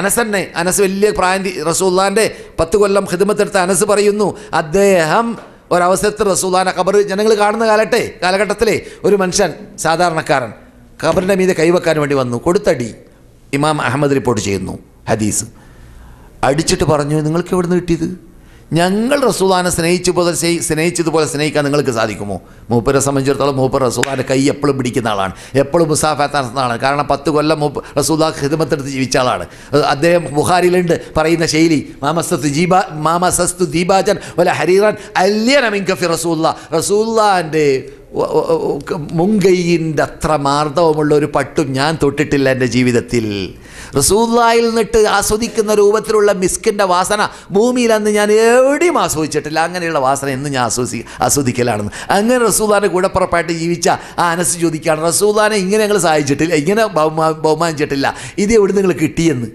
അനസ് അനസ് വലിയ പ്രായം റസൂലുള്ളാഹിൻ്റെ 10 കൊല്ലം ഖിദ്മത്തെടുത്ത അനസ് പറയുന്നു, അദ്ദേഹം ഒരവസരത്തിൽ റസൂലുള്ളാഹിൻ്റെ ഖബർ ജനങ്ങൾ കാണുന്ന കാലഘട്ടത്തിലെ ഒരു മനുഷ്യൻ സാധാരണക്കാരൻ ഖബറിൻ്റെ മീതെ കൈവെക്കാൻ വേണ്ടി വന്നു. കൊടുത്തടി. ഇമാം അഹമ്മദ് റിപ്പോർട്ട് ചെയ്യുന്നു ഹദീസ്. അടിച്ചിട്ട് പറഞ്ഞു, നിങ്ങൾക്ക് എവിടെ നിന്ന് കിട്ടിയത്? ഞങ്ങൾ റസൂലുള്ളാഹിനെ സ്നേഹിച്ചതുപോലെ സ്നേഹിക്കാൻ നിങ്ങൾക്ക് സാധിക്കുമോ? മൂപ്പരെ സംബന്ധിച്ചിടത്തോളം മൂപ്പർ റസൂലുള്ളാഹിൻ്റെ കൈ എപ്പോഴും പിടിക്കുന്ന ആളാണ്, എപ്പോഴും മുസാഫത്ത് നടത്തുന്ന ആളാണ്. കാരണം 10 കൊല്ലം റസൂലുള്ളാഹി ഖിദ്മത്തെടുത്ത് ജീവിച്ച ആളാണ് അദ്ദേഹം. ബുഖാരിയിലുണ്ട് പറയുന്ന ശൈലി, മാമസസ്തു ദീബാജൻ വല ഹരീറൻ അല്യന മിൻക ഫി റസൂലുള്ളാഹിൻ്റെ മുൻകൈയിൻ്റെ അത്ര മാർദ്ദവമുള്ള ഒരു പട്ടും ഞാൻ തൊട്ടിട്ടില്ല എൻ്റെ ജീവിതത്തിൽ. റസൂലുള്ളാഹിൽ നിന്നിട്ട് ആസ്വദിക്കുന്ന രൂപത്തിലുള്ള മിസ്കിൻ്റെ വാസന ഭൂമിയിൽ അന്ന് ഞാൻ എവിടെയും ആസ്വദിച്ചിട്ടില്ല. അങ്ങനെയുള്ള വാസന എന്ന് ഞാൻ ആസ്വദിക്കലാണെന്ന്. അങ്ങനെ റസൂലുള്ളാഹിൻ്റെ കൂടപ്പുറപ്പായിട്ട് ജീവിച്ച ആ അനസ് ചോദിക്കുകയാണ്, റസൂലുള്ളാഹിനെ ഇങ്ങനെ ഞങ്ങൾ സഹായിച്ചിട്ടില്ല, ഇങ്ങനെ ബഹുമാനിച്ചിട്ടില്ല, ഇത് എവിടെ നിങ്ങൾ കിട്ടിയെന്ന്.